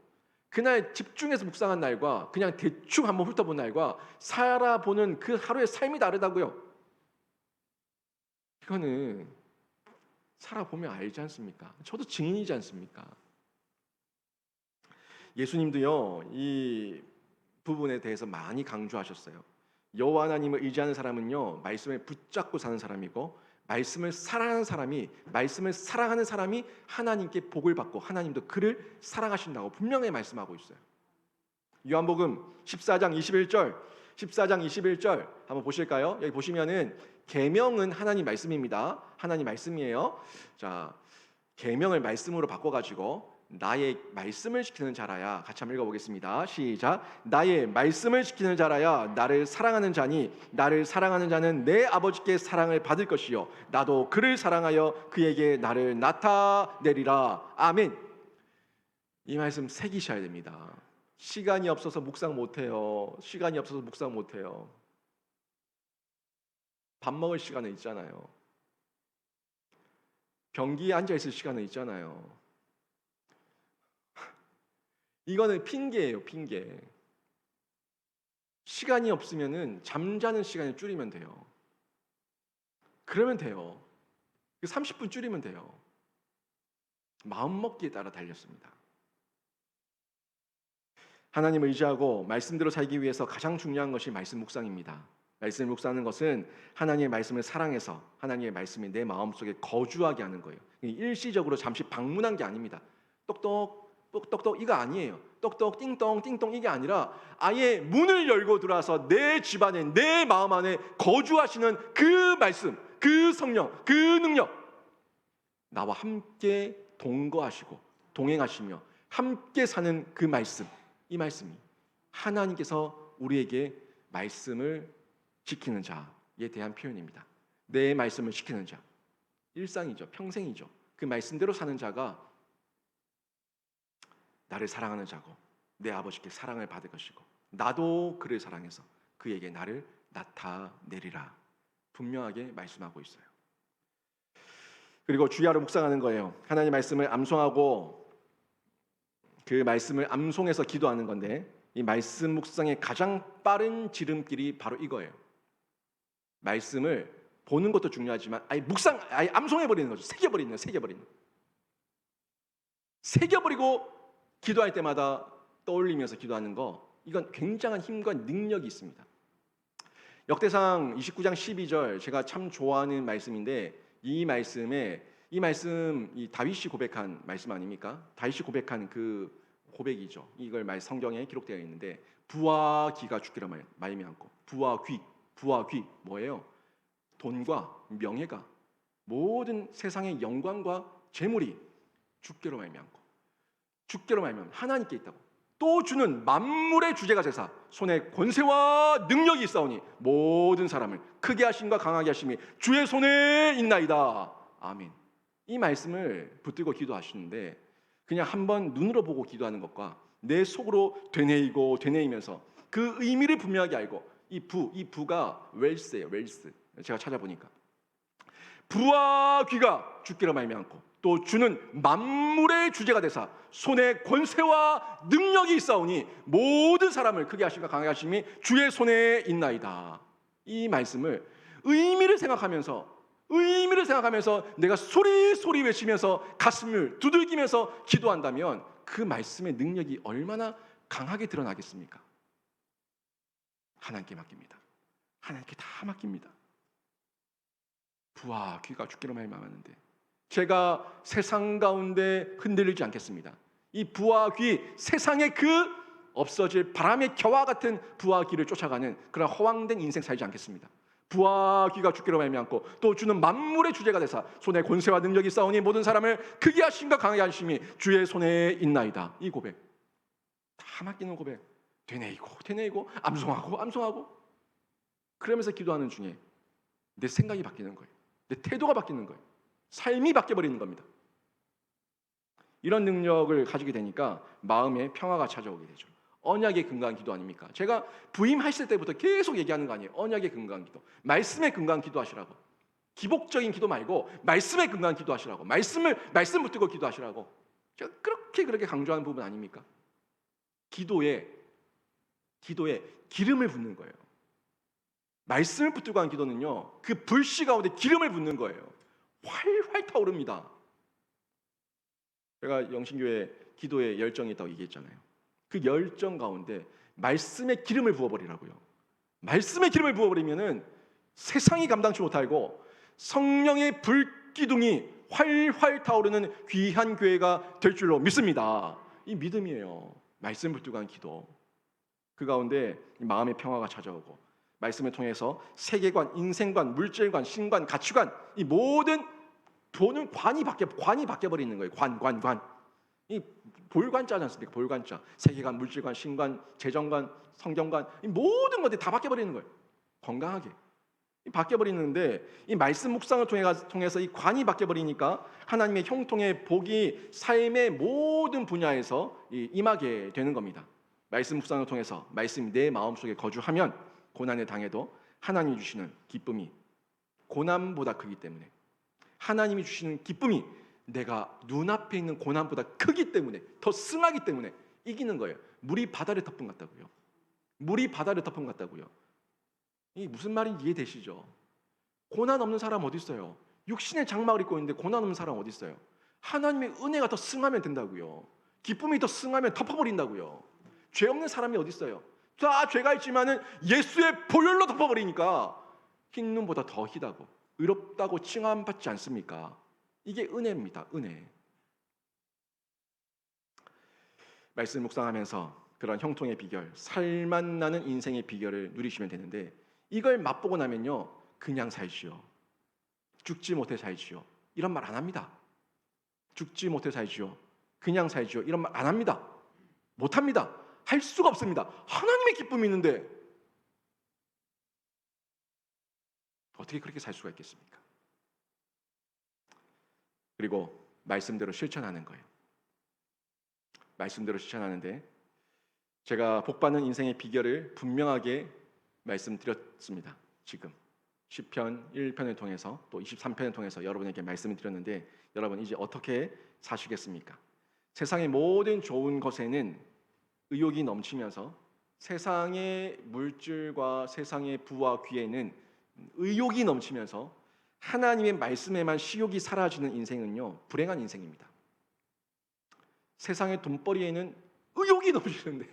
그날 집중해서 묵상한 날과 그냥 대충 한번 훑어본 날과 살아보는 그 하루의 삶이 다르다고요. 이거는 살아보면 알지 않습니까? 저도 증인이지 않습니까? 예수님도요 이 부분에 대해서 많이 강조하셨어요. 여호와 하나님을 의지하는 사람은요 말씀을 붙잡고 사는 사람이고 말씀을 사랑하는 사람이 하나님께 복을 받고 하나님도 그를 사랑하신다고 분명히 말씀하고 있어요. 요한복음 14장 21절 한번 보실까요? 여기 보시면은 계명은 하나님 말씀입니다. 하나님 말씀이에요. 자, 계명을 말씀으로 바꿔가지고 나의 말씀을 지키는 자라야 같이 한번 읽어보겠습니다. 시작. 나의 말씀을 지키는 자라야 나를 사랑하는 자니 나를 사랑하는 자는 내 아버지께 사랑을 받을 것이요 나도 그를 사랑하여 그에게 나를 나타내리라. 아멘. 이 말씀 새기셔야 됩니다. 시간이 없어서 묵상 못해요. 밥 먹을 시간은 있잖아요. 변기에 앉아있을 시간은 있잖아요. 이거는 핑계예요, 핑계. 시간이 없으면은 잠자는 시간을 줄이면 돼요. 그러면 돼요. 30분 줄이면 돼요. 마음먹기에 따라 달렸습니다. 하나님을 의지하고 말씀대로 살기 위해서 가장 중요한 것이 말씀 묵상입니다. 말씀 묵상하는 것은 하나님의 말씀을 사랑해서 하나님의 말씀이 내 마음속에 거주하게 하는 거예요. 일시적으로 잠시 방문한 게 아닙니다. 똑똑 이거 아니에요. 똑똑 띵동 이게 아니라 아예 문을 열고 들어와서 내 집안에 내 마음 안에 거주하시는 그 말씀, 그 성령, 그 능력 나와 함께 동거하시고 동행하시며 함께 사는 그 말씀, 이 말씀이 하나님께서 우리에게 말씀을 지키는 자에 대한 표현입니다. 내 말씀을 지키는 자, 일상이죠, 평생이죠. 그 말씀대로 사는 자가 나를 사랑하는 자고 내 아버지께 사랑을 받을 것이고 나도 그를 사랑해서 그에게 나를 나타내리라 분명하게 말씀하고 있어요. 그리고 주야로 묵상하는 거예요. 하나님 말씀을 암송하고 그 말씀을 암송해서 기도하는 건데 이 말씀 묵상의 가장 빠른 지름길이 바로 이거예요. 말씀을 보는 것도 중요하지만 아예 암송해버리는 거죠. 새겨버리고 기도할 때마다 떠올리면서 기도하는 거 이건 굉장한 힘과 능력이 있습니다. 역대상 29장 12절 제가 참 좋아하는 말씀인데 이 말씀에 이 말씀, 이 다윗이 고백한 말씀 아닙니까? 다윗이 고백한 그 고백이죠. 이걸 성경에 기록되어 있는데, 부와 귀가 주기로 말미암고. 부와 귀 뭐예요? 돈과 명예가, 모든 세상의 영광과 재물이 주께로 말미암고, 주께로 말미암고 하나님께 있다고. 또 주는 만물의 주제가 되사 손에 권세와 능력이 있사오니 모든 사람을 크게 하심과 강하게 하심이 주의 손에 있나이다. 아멘. 이 말씀을 붙들고 기도하시는데, 그냥 한번 눈으로 보고 기도하는 것과 내 속으로 되뇌이면서 그 의미를 분명하게 알고, 이 부가 웰스예요. 웰스. 제가 찾아보니까 부와 귀가 주께로 말미암고, 또 주는 만물의 주제가 되사 손에 권세와 능력이 있사오니 모든 사람을 크게 하심과 강하게 하심이 주의 손에 있나이다. 이 말씀을 의미를 생각하면서 내가 소리 외치면서 가슴을 두들기면서 기도한다면 그 말씀의 능력이 얼마나 강하게 드러나겠습니까? 하나님께 맡깁니다. 하나님께 다 맡깁니다. 부와 귀가 주께로 말미암았는데 제가 세상 가운데 흔들리지 않겠습니다. 이 부와 귀, 세상의 그 없어질 바람의 겨와 같은 부와 귀를 쫓아가는 그런 허황된 인생 살지 않겠습니다. 부와 귀가 주께로 말미암고, 또 주는 만물의 주제가 되사 손에 권세와 능력이 있사오니 모든 사람을 크게 하심과 강하게 하심이 주의 손에 있나이다. 이 고백, 다 맡기는 고백, 되뇌이고 암송하고 그러면서 기도하는 중에 내 생각이 바뀌는 거예요. 내 태도가 바뀌는 거예요. 삶이 바뀌어버리는 겁니다. 이런 능력을 가지게 되니까 마음에 평화가 찾아오게 되죠. 언약에 근거한 기도 아닙니까? 제가 부임하실 때부터 계속 얘기하는 거 아니에요? 언약에 근거한 기도, 말씀에 근거한 기도하시라고. 기복적인 기도 말고 말씀에 근거한 기도하시라고. 말씀 붙들고 기도하시라고. 제가 그렇게 강조하는 부분 아닙니까? 기도에 기름을 붓는 거예요. 말씀을 붙들고 하는 기도는요, 그 불씨 가운데 기름을 붓는 거예요. 활활 타오릅니다. 제가 영신교회 기도에 열정이 있다고 얘기했잖아요. 그 열정 가운데 말씀의 기름을 부어버리라고요. 말씀의 기름을 부어버리면은 세상이 감당치 못하고 성령의 불기둥이 활활 타오르는 귀한 교회가 될 줄로 믿습니다. 이 믿음이에요. 말씀 붙들고 하는 기도. 그 가운데 마음의 평화가 찾아오고, 말씀을 통해서 세계관, 인생관, 물질관, 신관, 가치관, 이 모든 보는 관이 바뀌어버리는 거예요. 관. 이 볼관자지 않습니까? 볼관자. 세계관, 물질관, 신관, 재정관, 성경관, 이 모든 것들이 다 바뀌어버리는 거예요. 건강하게 바뀌어버리는데, 이 말씀 묵상을 통해서 이 관이 바뀌어버리니까 하나님의 형통의 복이 삶의 모든 분야에서 임하게 되는 겁니다. 말씀 묵상을 통해서 말씀이 내 마음속에 거주하면 고난에 당해도 하나님이 주시는 기쁨이 고난보다 크기 때문에, 하나님이 주시는 기쁨이 내가 눈앞에 있는 고난보다 크기 때문에, 더 승하기 때문에 이기는 거예요. 물이 바다를 덮은 것 같다고요. 물이 바다를 덮은 것 같다고요. 이게 무슨 말인지 이해되시죠? 고난 없는 사람 어디 있어요? 육신의 장막을 입고 있는데 고난 없는 사람 어디 있어요? 하나님의 은혜가 더 승하면 된다고요. 기쁨이 더 승하면 덮어버린다고요. 죄 없는 사람이 어디 있어요? 다 죄가 있지만은 예수의 보혈로 덮어버리니까 흰 눈보다 더 희다고 의롭다고 칭함받지 않습니까? 이게 은혜입니다. 은혜. 말씀 묵상하면서 그런 형통의 비결, 살맛 나는 인생의 비결을 누리시면 되는데, 이걸 맛보고 나면요, 그냥 살지요, 죽지 못해 살지요, 이런 말 안 합니다. 죽지 못해 살지요, 그냥 살지요, 이런 말 안 합니다. 못합니다. 할 수가 없습니다. 하나님의 기쁨이 있는데 어떻게 그렇게 살 수가 있겠습니까? 그리고 말씀대로 실천하는 거예요. 말씀대로 실천하는데, 제가 복받는 인생의 비결을 분명하게 말씀드렸습니다. 지금 시편 1편을 통해서 또 23편을 통해서 여러분에게 말씀을 드렸는데, 여러분 이제 어떻게 사시겠습니까? 세상의 모든 좋은 것에는 의욕이 넘치면서, 세상의 물질과 세상의 부와 귀에는 의욕이 넘치면서 하나님의 말씀에만 식욕이 사라지는 인생은요, 불행한 인생입니다. 세상의 돈벌이에는 의욕이 넘치는데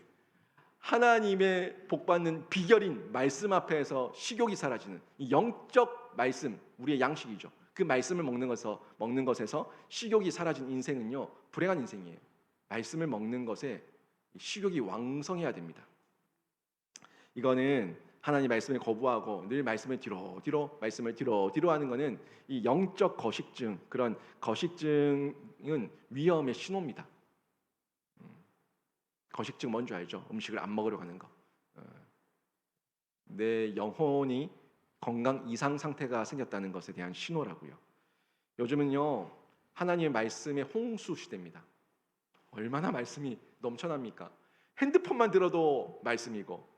하나님의 복받는 비결인 말씀 앞에서 식욕이 사라지는 이 영적 말씀, 우리의 양식이죠. 그 말씀을 먹는 것에서 식욕이 사라진 인생은요 불행한 인생이에요. 말씀을 먹는 것에 식욕이 왕성해야 됩니다. 이거는 하나님 말씀을 거부하고 늘 말씀을 뒤로 말씀을 뒤로 하는 거는 이 영적 거식증, 그런 거식증은 위험의 신호입니다. 거식증 뭔지 알죠? 음식을 안 먹으려고 하는 거. 내 영혼이 건강 이상 상태가 생겼다는 것에 대한 신호라고요. 요즘은요 하나님의 말씀의 홍수 시대입니다. 얼마나 말씀이 넘쳐납니까? 핸드폰만 들어도 말씀이고,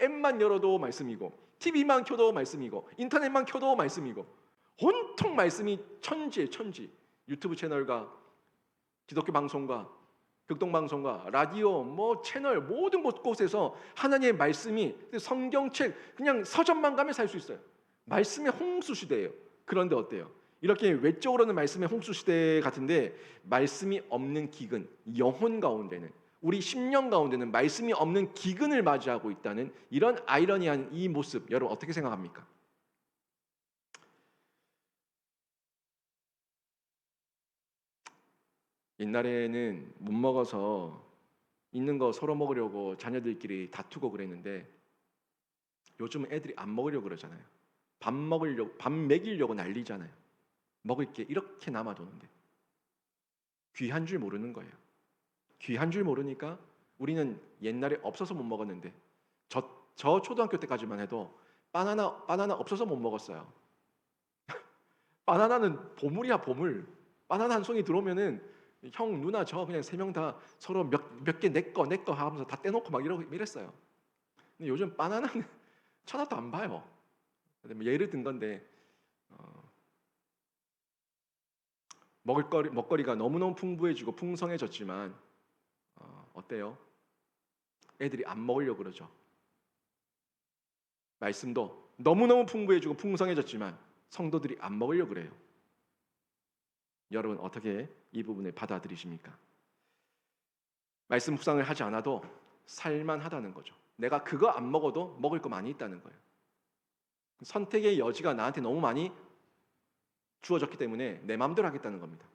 앱만 열어도 말씀이고, TV만 켜도 말씀이고, 인터넷만 켜도 말씀이고, 온통 말씀이 천지에 천지. 유튜브 채널과 기독교 방송과 극동 방송과 라디오, 뭐 채널 모든 곳곳에서 하나님의 말씀이, 성경책 그냥 서점만 가면 살 수 있어요. 말씀의 홍수 시대예요. 그런데 어때요? 이렇게 외적으로는 말씀의 홍수 시대 같은데 말씀이 없는 기근, 영혼 가운데는, 우리 심령 가운데는 말씀이 없는 기근을 맞이하고 있다는 이런 아이러니한 이 모습, 여러분 어떻게 생각합니까? 옛날에는 못 먹어서 있는 거 서로 먹으려고 자녀들끼리 다투고 그랬는데 요즘은 애들이 안 먹으려고 그러잖아요. 밥 먹이려고 난리잖아요. 먹을 게 이렇게 남아도는데 귀한 줄 모르는 거예요. 귀한 줄 모르니까 우리는 옛날에 없어서 못 먹었는데 저 초등학교 때까지만 해도 바나나 없어서 못 먹었어요. 바나나는 보물이야 보물. 바나나 한 송이 들어오면은 형 누나 저 그냥 세 명 다 서로 몇 개 내 거 하면서 다 떼놓고 막 이랬어요. 근데 요즘 바나나는 쳐다도 안 봐요. 예를 든 건데 먹거리가 너무너무 풍부해지고 풍성해졌지만 어때요? 애들이 안 먹으려고 그러죠. 말씀도 너무너무 풍부해지고 풍성해졌지만 성도들이 안 먹으려고 그래요. 여러분 어떻게 이 부분을 받아들이십니까? 말씀 묵상을 하지 않아도 살만하다는 거죠. 내가 그거 안 먹어도 먹을 거 많이 있다는 거예요. 선택의 여지가 나한테 너무 많이 주어졌기 때문에 내 마음대로 하겠다는 겁니다.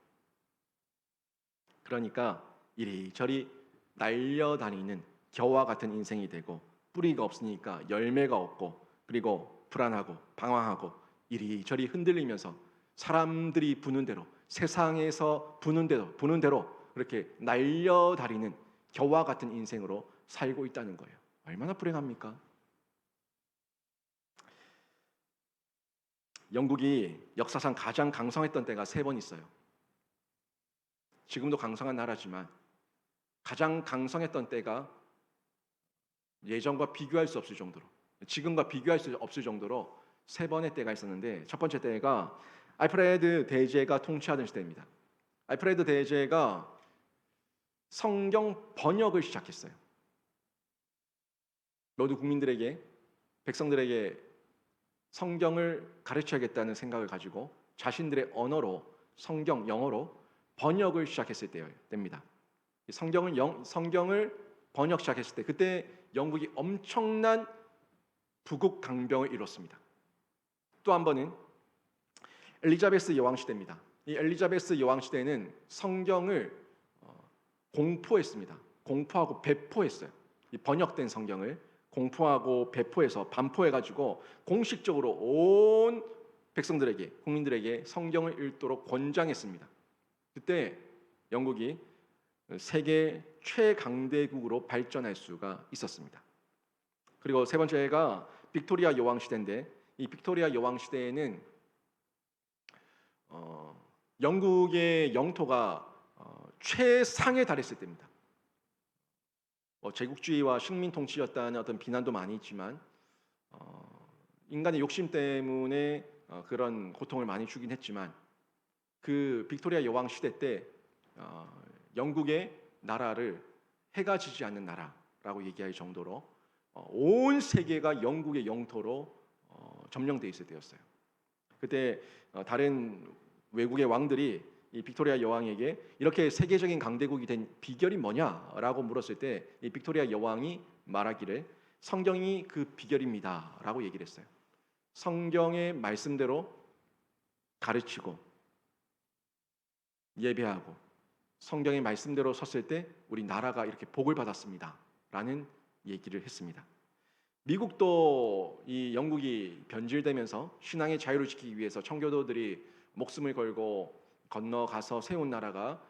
그러니까 이리저리 날려다니는 겨와 같은 인생이 되고 뿌리가 없으니까 열매가 없고 그리고 불안하고 방황하고 이리저리 흔들리면서 사람들이 부는 대로 세상에서 부는 대로 그렇게 날려다니는 겨와 같은 인생으로 살고 있다는 거예요. 얼마나 불행합니까? 영국이 역사상 가장 강성했던 때가 3번 있어요. 지금도 강성한 나라지만 가장 강성했던 때가 예전과 비교할 수 없을 정도로, 지금과 비교할 수 없을 정도로 3번의 때가 있었는데, 첫 번째 때가 알프레드 대제가 통치하던 시대입니다. 알프레드 대제가 성경 번역을 시작했어요. 모두 국민들에게, 백성들에게 성경을 가르쳐야겠다는 생각을 가지고 자신들의 언어로 성경 영어로 번역을 시작했을 때입니다. 성경을 번역 시작했을 때 그때 영국이 엄청난 부국 강병을 이뤘습니다. 또 한 번은 엘리자베스 여왕 시대입니다. 이 엘리자베스 여왕 시대는 성경을 공포했습니다. 공포하고 배포했어요. 이 번역된 성경을 공포하고 배포해서 반포해가지고 공식적으로 온 백성들에게, 국민들에게 성경을 읽도록 권장했습니다. 그때 영국이 세계 최강대국으로 발전할 수가 있었습니다. 그리고 세 번째가 빅토리아 여왕 시대인데, 이 빅토리아 여왕 시대에는 영국의 영토가 최상에 달했을 때입니다. 제국주의와 식민 통치였다는 어떤 비난도 많이 있지만 인간의 욕심 때문에 그런 고통을 많이 주긴 했지만 그 빅토리아 여왕 시대 때 영국의 나라를 해가 지지 않는 나라라고 얘기할 정도로 온 세계가 영국의 영토로 점령돼 있을 때였어요. 그때 다른 외국의 왕들이 이 빅토리아 여왕에게 이렇게 세계적인 강대국이 된 비결이 뭐냐라고 물었을 때 이 빅토리아 여왕이 말하기를 성경이 그 비결입니다라고 얘기를 했어요. 성경의 말씀대로 가르치고 예배하고 성경의 말씀대로 섰을 때 우리 나라가 이렇게 복을 받았습니다 라는 얘기를 했습니다. 미국도 이 영국이 변질되면서 신앙의 자유를 지키기 위해서 청교도들이 목숨을 걸고 건너가서 세운 나라가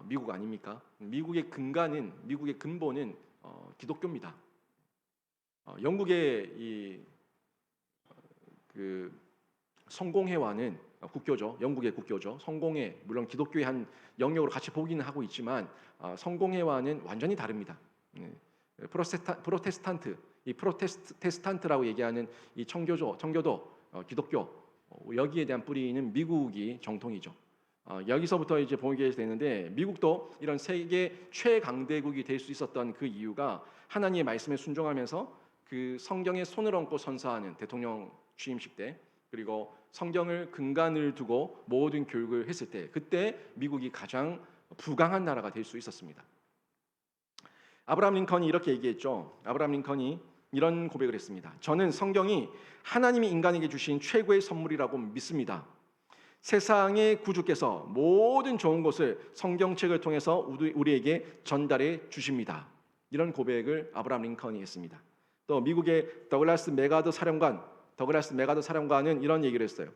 미국 아닙니까? 미국의 근본은 기독교입니다. 영국의 그 성공회와는 국교죠. 영국의 국교죠. 성공회 물론 기독교의 한 영역으로 같이 보기는 하고 있지만 성공회와는 완전히 다릅니다. 프로테스탄트, 이 프로테스탄트라고 얘기하는 이 청교도, 기독교 여기에 대한 뿌리는 미국이 정통이죠. 여기서부터 이제 보게 되는데 미국도 이런 세계 최강대국이 될 수 있었던 그 이유가 하나님의 말씀에 순종하면서 그 성경에 손을 얹고 선서하는 대통령 취임식 때 그리고 성경을 근간을 두고 모든 교육을 했을 때 그때 미국이 가장 부강한 나라가 될 수 있었습니다. 아브라함 링컨이 이렇게 얘기했죠. 아브라함 링컨이 이런 고백을 했습니다. 저는 성경이 하나님이 인간에게 주신 최고의 선물이라고 믿습니다. 세상의 구주께서 모든 좋은 것을 성경책을 통해서 우리에게 전달해 주십니다. 이런 고백을 아브라함 링컨이 했습니다. 또 미국의 더글라스 메가더 사령관은 이런 얘기를 했어요.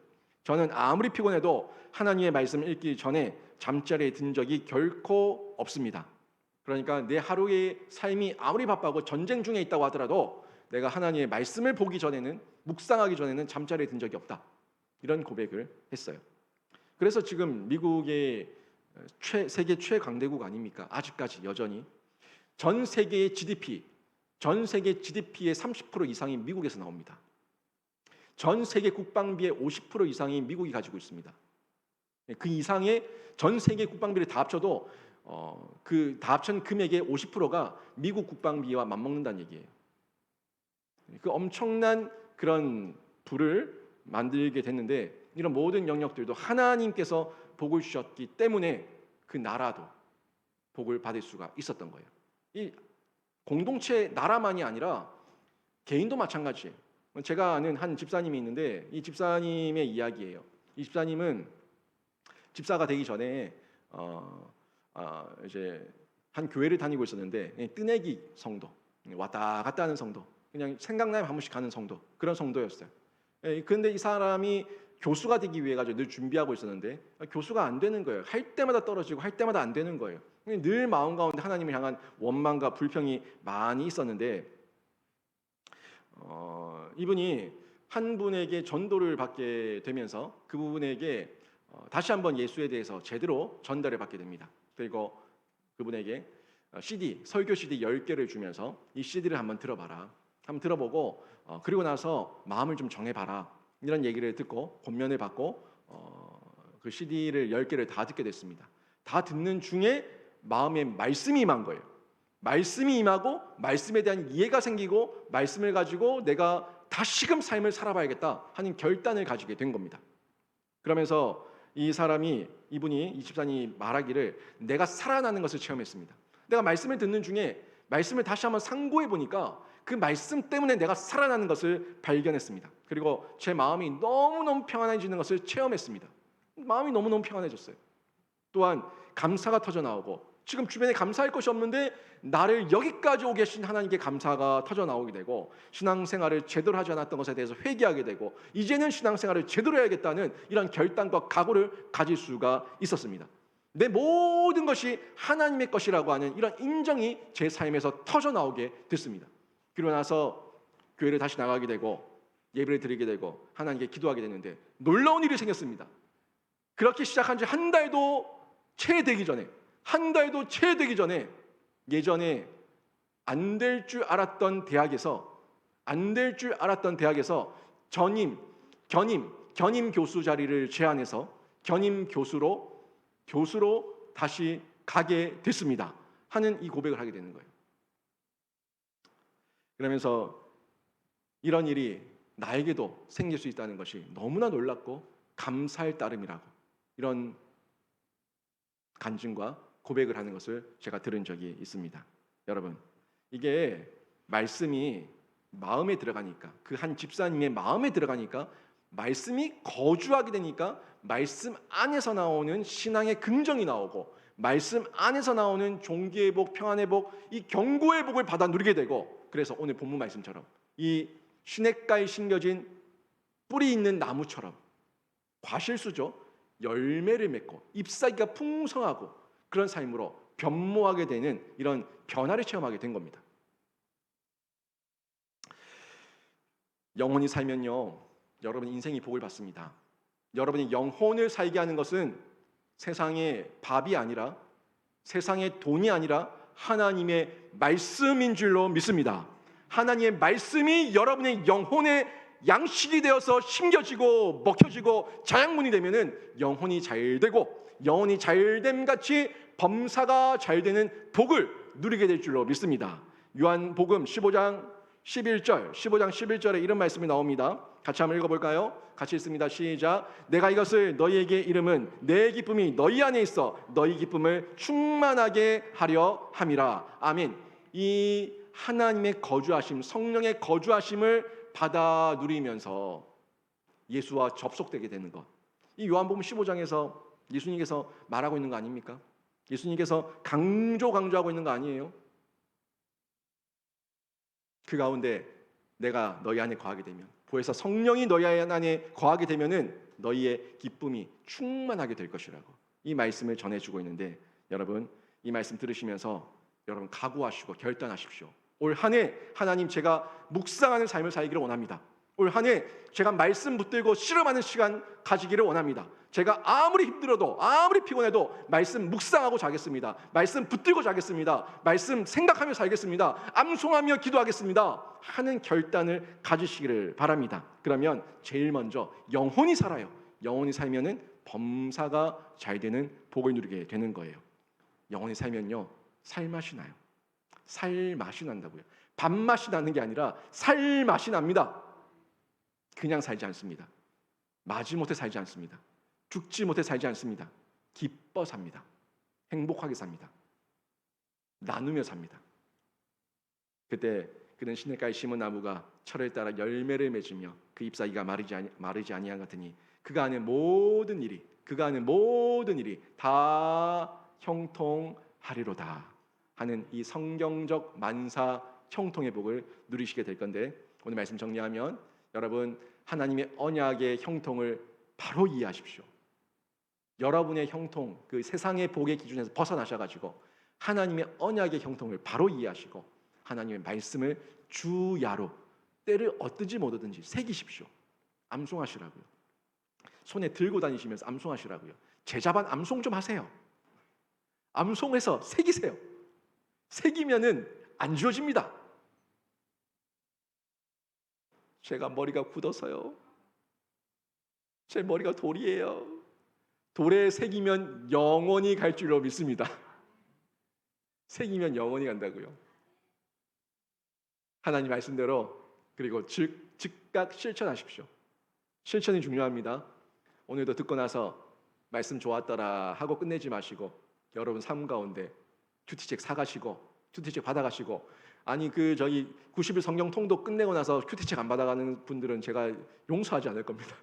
저는 아무리 피곤해도 하나님의 말씀을 읽기 전에 잠자리에 든 적이 결코 없습니다. 그러니까 내 하루의 삶이 아무리 바빠고 전쟁 중에 있다고 하더라도 내가 하나님의 말씀을 보기 전에는 묵상하기 전에는 잠자리에 든 적이 없다. 이런 고백을 했어요. 그래서 지금 미국의 세계 최강대국 아닙니까? 아직까지 여전히 전 세계의 GDP의 30% 이상이 미국에서 나옵니다. 전 세계 국방비의 50% 이상이 미국이 가지고 있습니다. 그 이상의 전 세계 국방비를 다 합쳐도 그 다 합친 금액의 50%가 미국 국방비와 맞먹는다는 얘기예요. 그 엄청난 그런 부를 만들게 됐는데 이런 모든 영역들도 하나님께서 복을 주셨기 때문에 그 나라도 복을 받을 수가 있었던 거예요. 이 공동체 나라만이 아니라 개인도 마찬가지예요. 제가 아는 한 집사님이 있는데 이 집사님의 이야기예요. 이 집사님은 집사가 되기 전에 이제 한 교회를 다니고 있었는데 뜨내기 성도, 왔다 갔다 하는 성도, 그냥 생각나면 한 번씩 가는 성도, 그런 성도였어요. 그런데 이 사람이 교수가 되기 위해 가지고 늘 준비하고 있었는데 교수가 안 되는 거예요. 할 때마다 떨어지고 할 때마다 안 되는 거예요. 늘 마음 가운데 하나님을 향한 원망과 불평이 많이 있었는데 이분이 한 분에게 전도를 받게 되면서 그분에게 다시 한번 예수에 대해서 제대로 전달을 받게 됩니다. 그리고 그분에게 설교 CD 10개를 주면서 이 CD를 한번 들어봐라. 한번 들어보고 그리고 나서 마음을 좀 정해봐라. 이런 얘기를 듣고 권면을 받고 그 CD를 10개를 다 듣게 됐습니다. 다 듣는 중에 마음에 말씀이 임한 거예요. 말씀이 임하고 말씀에 대한 이해가 생기고 말씀을 가지고 내가 다시금 삶을 살아봐야겠다 하는 결단을 가지게 된 겁니다. 그러면서 이 집사님이 말하기를 내가 살아나는 것을 체험했습니다. 내가 말씀을 듣는 중에 말씀을 다시 한번 상고해 보니까 그 말씀 때문에 내가 살아나는 것을 발견했습니다. 그리고 제 마음이 너무너무 평안해지는 것을 체험했습니다. 마음이 너무너무 평안해졌어요. 또한 감사가 터져 나오고 지금 주변에 감사할 것이 없는데 나를 여기까지 오게 하신 하나님께 감사가 터져 나오게 되고 신앙생활을 제대로 하지 않았던 것에 대해서 회개하게 되고 이제는 신앙생활을 제대로 해야겠다는 이런 결단과 각오를 가질 수가 있었습니다. 내 모든 것이 하나님의 것이라고 하는 이런 인정이 제 삶에서 터져 나오게 됐습니다. 그러고 나서 교회를 다시 나가게 되고 예배를 드리게 되고 하나님께 기도하게 됐는데 놀라운 일이 생겼습니다. 그렇게 시작한 지 한 달도 채 되기 전에 예전에 안 될 줄 알았던 대학에서 견임 교수 자리를 제안해서 견임 교수로 다시 가게 됐습니다 하는 이 고백을 하게 되는 거예요. 그러면서 이런 일이 나에게도 생길 수 있다는 것이 너무나 놀랍고 감사할 따름이라고 이런 간증과 고백을 하는 것을 제가 들은 적이 있습니다. 여러분, 이게 말씀이 마음에 들어가니까 그 한 집사님의 마음에 들어가니까 말씀이 거주하게 되니까 말씀 안에서 나오는 신앙의 긍정이 나오고 말씀 안에서 나오는 종기의 복, 평안의 복, 이 경고의 복을 받아 누리게 되고, 그래서 오늘 본문 말씀처럼 이 시냇가에 심겨진 뿌리 있는 나무처럼 과실수죠. 열매를 맺고 잎사귀가 풍성하고 그런 삶으로 변모하게 되는 이런 변화를 체험하게 된 겁니다. 영혼이 살면요, 여러분 인생이 복을 받습니다. 여러분이 영혼을 살게 하는 것은 세상의 밥이 아니라, 세상의 돈이 아니라 하나님의 말씀인 줄로 믿습니다. 하나님의 말씀이 여러분의 영혼의 양식이 되어서 심겨지고 먹혀지고 자양분이 되면은 영혼이 잘 되고, 영혼이 잘됨 같이 범사가 잘 되는 복을 누리게 될 줄로 믿습니다. 요한복음 15장 11절에 이런 말씀이 나옵니다. 같이 한번 읽어볼까요? 같이 읽습니다. 시작. 내가 이것을 너희에게 이름은 내 기쁨이 너희 안에 있어 너희 기쁨을 충만하게 하려 함이라. 아멘. 이 하나님의 거주하심, 성령의 거주하심을 받아 누리면서 예수와 접속되게 되는 것, 이 요한복음 15장에서 예수님께서 말하고 있는 거 아닙니까? 예수님께서 강조하고 있는 거 아니에요? 그 가운데 내가 너희 안에 거하게 되면, 보혜사 성령이 너희 안에 거하게 되면은 너희의 기쁨이 충만하게 될 것이라고 이 말씀을 전해주고 있는데, 여러분 이 말씀 들으시면서 여러분 각오하시고 결단하십시오. 올 한 해 하나님, 제가 묵상하는 삶을 살기를 원합니다. 올 한 해 제가 말씀 붙들고 씨름하는 시간 가지기를 원합니다. 제가 아무리 힘들어도 아무리 피곤해도 말씀 묵상하고 자겠습니다. 말씀 붙들고 자겠습니다. 말씀 생각하며 살겠습니다. 암송하며 기도하겠습니다 하는 결단을 가지시기를 바랍니다. 그러면 제일 먼저 영혼이 살아요. 영혼이 살면은 범사가 잘 되는 복을 누리게 되는 거예요. 영혼이 살면요, 살맛이 나요. 살맛이 난다고요. 밥맛이 나는 게 아니라 살맛이 납니다. 그냥 살지 않습니다. 마지못해 살지 않습니다. 죽지 못해 살지 않습니다. 기뻐 삽니다. 행복하게 삽니다. 나누며 삽니다. 그때 그는 시냇가에 심은 나무가 철을 따라 열매를 맺으며 그 잎사귀가 마르지 아니한 같으니 그가 하는 모든 일이 다 형통하리로다 하는 이 성경적 만사 형통의 복을 누리시게 될 건데, 오늘 말씀 정리하면 여러분 하나님의 언약의 형통을 바로 이해하십시오. 여러분의 형통, 그 세상의 복의 기준에서 벗어나셔가지고 하나님의 언약의 형통을 바로 이해하시고 하나님의 말씀을 주야로 때를 얻든지 못 얻든지 새기십시오. 암송하시라고요. 손에 들고 다니시면서 암송하시라고요. 제자반 암송 좀 하세요. 암송해서 새기세요. 새기면은 안 지워집니다. 제가 머리가 굳어서요. 제 머리가 돌이에요. 돌에 새기면 영원히 갈 줄로 믿습니다. 새기면 영원히 간다고요. 하나님 말씀대로, 그리고 즉각 실천하십시오. 실천이 중요합니다. 오늘도 듣고 나서 말씀 좋았더라 하고 끝내지 마시고 여러분 삶 가운데 큐티책 사가시고 큐티책 받아가시고, 아니 90일 성경 통독 끝내고 나서 큐티책 안 받아가는 분들은 제가 용서하지 않을 겁니다.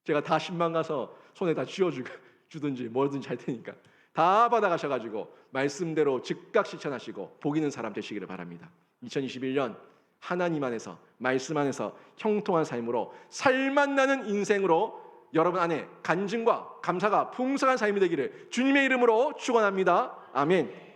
제가 다 신방 가서 손에 다 쥐어주든지 뭐든지 할 테니까 다 받아가셔가지고 말씀대로 즉각 실천하시고 복 있는 사람 되시기를 바랍니다. 2021년 하나님 안에서, 말씀 안에서 형통한 삶으로, 살맛 나는 인생으로 여러분 안에 간증과 감사가 풍성한 삶이 되기를 주님의 이름으로 축원합니다. 아멘.